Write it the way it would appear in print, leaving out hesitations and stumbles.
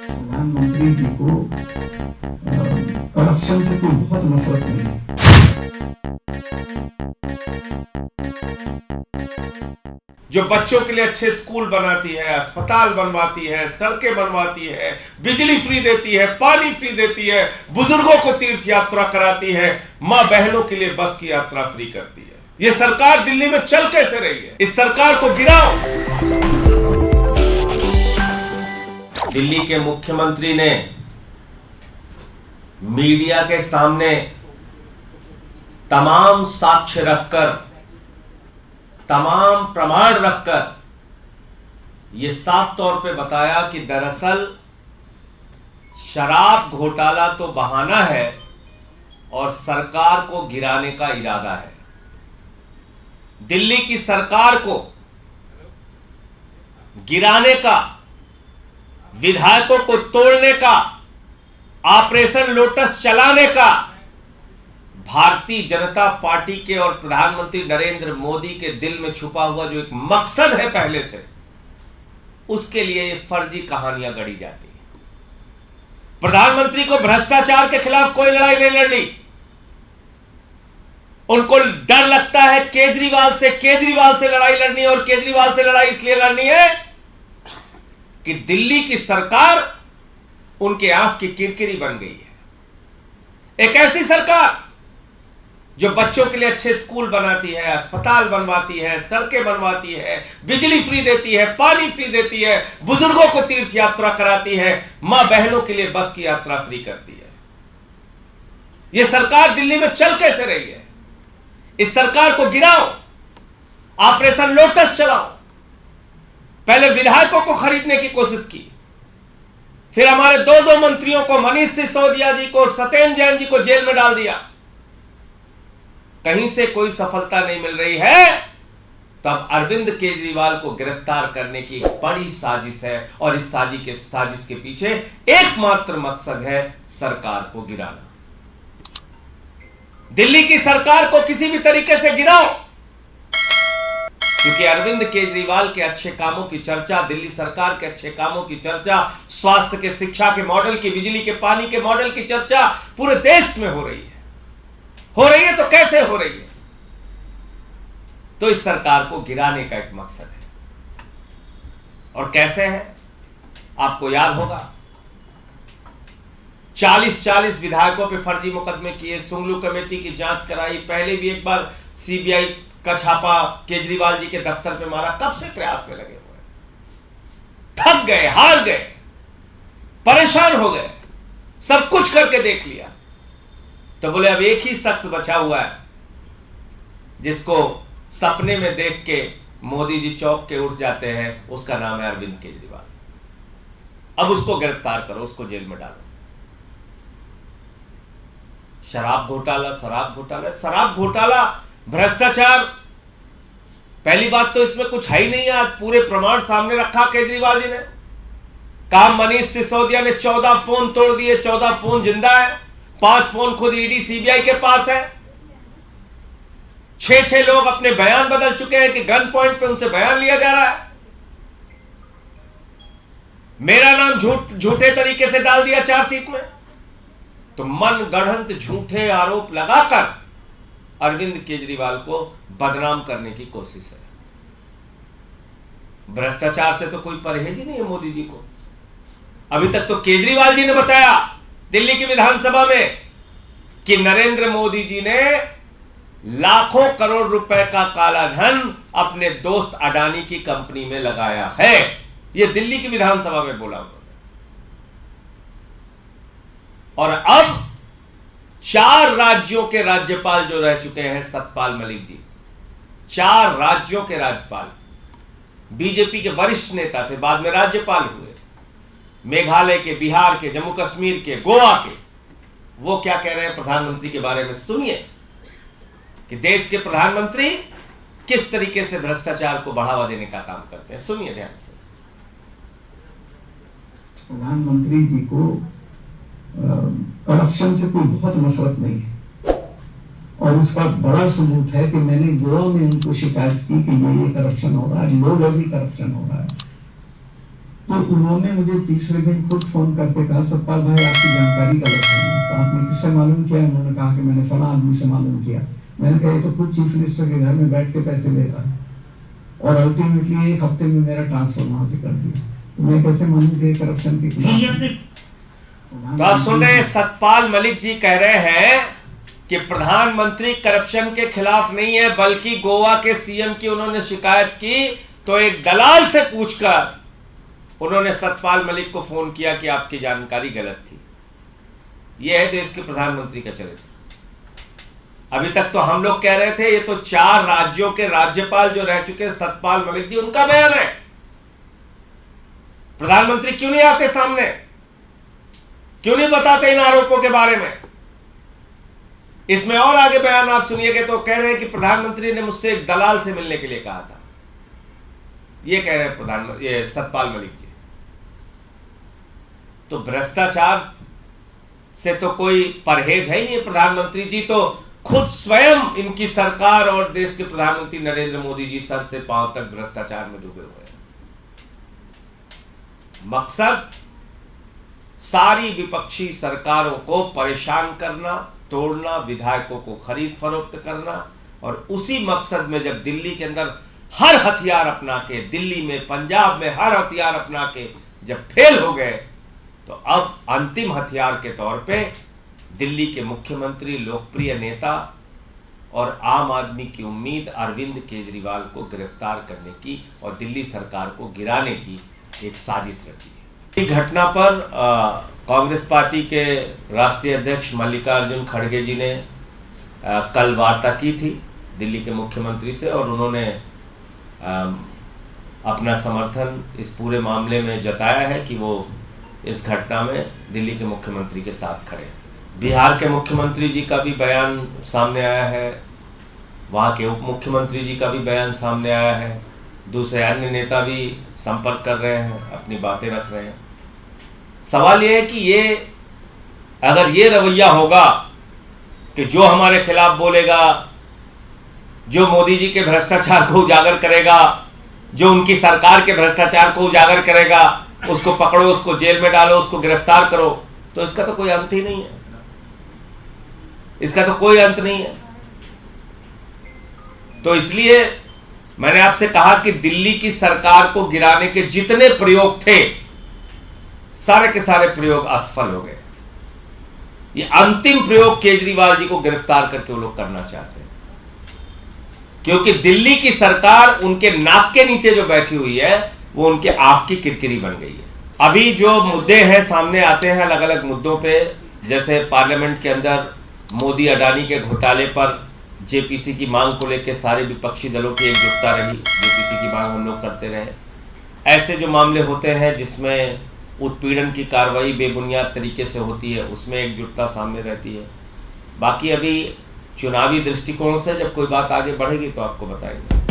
प्रधानमंत्री जी को करप्शन से कोई बहुत नफरत नहीं है। जो बच्चों के लिए अच्छे स्कूल बनाती है, अस्पताल बनवाती है, सड़कें बनवाती है, बिजली फ्री देती है, पानी फ्री देती है, बुजुर्गों को तीर्थ यात्रा कराती है, मां बहनों के लिए बस की यात्रा फ्री करती है। यह सरकार दिल्ली में चल कैसे रही है? इस सरकार को गिराओ। दिल्ली के मुख्यमंत्री ने मीडिया के सामने तमाम साक्ष्य रखकर, तमाम प्रमाण रखकर यह साफ तौर पे बताया कि दरअसल शराब घोटाला तो बहाना है और सरकार को गिराने का इरादा है। दिल्ली की सरकार को गिराने का, विधायकों को तोड़ने का, ऑपरेशन लोटस चलाने का भारतीय जनता पार्टी के और प्रधानमंत्री नरेंद्र मोदी के दिल में छुपा हुआ जो एक मकसद है पहले से, उसके लिए ये फर्जी कहानियां गढ़ी जाती है। प्रधानमंत्री को भ्रष्टाचार के खिलाफ कोई लड़ाई नहीं लड़नी। उनको डर लगता है केजरीवाल से लड़ाई लड़नी, और केजरीवाल से लड़ाई इसलिए लड़नी है कि दिल्ली की सरकार उनके आंख की किरकिरी बन गई है। एक ऐसी सरकार जो बच्चों के लिए अच्छे स्कूल बनाती है, अस्पताल बनवाती है, सड़कें बनवाती है, बिजली फ्री देती है, पानी फ्री देती है, बुजुर्गों को तीर्थ यात्रा कराती है, मां बहनों के लिए बस की यात्रा फ्री करती है। यह सरकार दिल्ली में चल कैसे रही है? इस सरकार को गिराओ, ऑपरेशन लोटस चलाओ। पहले विधायकों को खरीदने की कोशिश की, फिर हमारे दो मंत्रियों को, मनीष सिसोदिया जी को, सत्येंद्र जैन जी को जेल में डाल दिया। कहीं से कोई सफलता नहीं मिल रही है, तब अरविंद केजरीवाल को गिरफ्तार करने की बड़ी साजिश है, और इस साजिश के पीछे एकमात्र मकसद है सरकार को गिराना। दिल्ली की सरकार को किसी भी तरीके से गिराओ, क्योंकि अरविंद केजरीवाल के अच्छे कामों की चर्चा, दिल्ली सरकार के अच्छे कामों की चर्चा, स्वास्थ्य के, शिक्षा के मॉडल की, बिजली के, पानी के मॉडल की चर्चा पूरे देश में हो रही है। तो कैसे हो रही है? तो इस सरकार को गिराने का एक मकसद है। और कैसे है? आपको याद होगा 40 विधायकों पे फर्जी मुकदमे किए, सुंगलू कमेटी की जांच कराई, पहले भी एक बार सीबीआई का छापा केजरीवाल जी के दफ्तर पे मारा। कब से प्रयास में लगे हुए हैं, थक गए, हार गए, परेशान हो गए, सब कुछ करके देख लिया, तो बोले अब एक ही शख्स बचा हुआ है जिसको सपने में देख के मोदी जी चौंक के उठ जाते हैं, उसका नाम है अरविंद केजरीवाल। अब उसको गिरफ्तार करो, उसको जेल में डालो। शराब घोटाला, भ्रष्टाचार, पहली बात तो इसमें कुछ है ही नहीं है। आज पूरे प्रमाण सामने रखा केजरीवाल जी ने। कहा मनीष सिसोदिया ने 14 फोन तोड़ दिए, 14 फोन जिंदा है, 5 फोन खुद ईडी सीबीआई के पास है। 6 लोग अपने बयान बदल चुके हैं कि गन पॉइंट पे उनसे बयान लिया जा रहा है। मेरा नाम झूठे तरीके से डाल दिया चार्जशीट में। तो मनगढ़ंत झूठे आरोप लगाकर अरविंद केजरीवाल को बदनाम करने की कोशिश है। भ्रष्टाचार से तो कोई परहेज ही नहीं है मोदी जी को। अभी तक तो केजरीवाल जी ने बताया दिल्ली की विधानसभा में कि नरेंद्र मोदी जी ने लाखों करोड़ रुपए का काला धन अपने दोस्त अडानी की कंपनी में लगाया है। यह दिल्ली की विधानसभा में बोला उन्होंने। और अब 4 राज्यों के राज्यपाल जो रह चुके हैं सतपाल मलिक जी, 4 राज्यों के राज्यपाल, बीजेपी के वरिष्ठ नेता थे, बाद में राज्यपाल हुए, मेघालय के, बिहार के, जम्मू कश्मीर के, गोवा के। वो क्या कह रहे हैं प्रधानमंत्री के बारे में सुनिए कि देश के प्रधानमंत्री किस तरीके से भ्रष्टाचार को बढ़ावा देने का काम करते हैं। सुनिए ध्यान से। प्रधानमंत्री जी को करप्शन से कोई बहुत नफरत नहीं है, और उसका बड़ा सबूत है कि मैंने गोवा में उनको शिकायत की कि ये करप्शन हो रहा है, लो लेवल करप्शन हो रहा है। तो उन्होंने मुझे तीसरे दिन खुद फोन करके कहा, सतपाल भाई आपकी जानकारी गलत है। तो आपने किससे मालूम किया? उन्होंने कहा कि मैंने फला आदमी से मालूम किया। मैंने कहा ये तो खुद चीफ मिनिस्टर के घर में बैठ के पैसे ले रहा है और अल्टीमेटली 1 हफ्ते में मेरा ट्रांसफर वहां से कर दिया। तो मैं कैसे मानूं कि करप्शन के खिलाफ? तो आप सुन रहे हैं, सतपाल मलिक जी कह रहे हैं कि प्रधानमंत्री करप्शन के खिलाफ नहीं है, बल्कि गोवा के सीएम की उन्होंने शिकायत की तो एक दलाल से पूछकर उन्होंने सतपाल मलिक को फोन किया कि आपकी जानकारी गलत थी। यह है देश के प्रधानमंत्री का चरित्र। अभी तक तो हम लोग कह रहे थे ये तो 4 राज्यों के राज्यपाल जो रह चुके सतपाल मलिक जी, उनका बयान है। प्रधानमंत्री क्यों नहीं आते सामने, क्यों नहीं बताते इन आरोपों के बारे में? इसमें और आगे बयान आप सुनिएगा तो कह रहे हैं कि प्रधानमंत्री ने मुझसे एक दलाल से मिलने के लिए कहा था। ये कह रहे हैं प्रधानमंत्री, ये सतपाल मलिक जी। तो भ्रष्टाचार से तो कोई परहेज है ही नहीं। प्रधानमंत्री जी तो खुद स्वयं, इनकी सरकार और देश के प्रधानमंत्री नरेंद्र मोदी जी सर से पांव तक भ्रष्टाचार में डूबे हुए हैं। मकसद सारी विपक्षी सरकारों को परेशान करना, तोड़ना, विधायकों को खरीद फरोख्त करना, और उसी मकसद में जब दिल्ली के अंदर हर हथियार अपना के, दिल्ली में, पंजाब में हर हथियार अपना के जब फेल हो गए, तो अब अंतिम हथियार के तौर पे दिल्ली के मुख्यमंत्री, लोकप्रिय नेता और आम आदमी की उम्मीद अरविंद केजरीवाल को गिरफ्तार करने की और दिल्ली सरकार को गिराने की एक साजिश रची है। इस घटना पर कांग्रेस पार्टी के राष्ट्रीय अध्यक्ष मल्लिकार्जुन खड़गे जी ने कल वार्ता की थी दिल्ली के मुख्यमंत्री से, और उन्होंने अपना समर्थन इस पूरे मामले में जताया है कि वो इस घटना में दिल्ली के मुख्यमंत्री के साथ खड़े हैं। बिहार के मुख्यमंत्री जी का भी बयान सामने आया है, वहाँ के उप मुख्यमंत्री जी का भी बयान सामने आया है, दूसरे अन्य नेता भी संपर्क कर रहे हैं, अपनी बातें रख रहे हैं। सवाल ये है कि ये अगर ये रवैया होगा कि जो हमारे खिलाफ बोलेगा, जो मोदी जी के भ्रष्टाचार को उजागर करेगा, जो उनकी सरकार के भ्रष्टाचार को उजागर करेगा, उसको पकड़ो, उसको जेल में डालो, उसको गिरफ्तार करो, तो इसका तो कोई अंत ही नहीं है। इसका तो कोई अंत नहीं है। तो इसलिए मैंने आपसे कहा कि दिल्ली की सरकार को गिराने के जितने प्रयोग थे, सारे के सारे प्रयोग असफल हो गए। ये अंतिम प्रयोग केजरीवाल जी को गिरफ्तार करके वो लोग करना चाहते हैं, क्योंकि दिल्ली की सरकार उनके नाक के नीचे जो बैठी हुई है वो उनके आंख की किरकिरी बन गई है। अभी जो मुद्दे हैं सामने आते हैं अलग अलग मुद्दों पे, जैसे पार्लियामेंट के अंदर मोदी अडानी के घोटाले पर जेपीसी की मांग को लेकर सारे विपक्षी दलों की एकजुटता रही, जेपीसी की मांग हम लोग करते रहे। ऐसे जो मामले होते हैं जिसमें उत्पीड़न की कार्रवाई बेबुनियाद तरीके से होती है, उसमें एकजुटता सामने रहती है। बाकी अभी चुनावी दृष्टिकोण से जब कोई बात आगे बढ़ेगी तो आपको बताएंगे।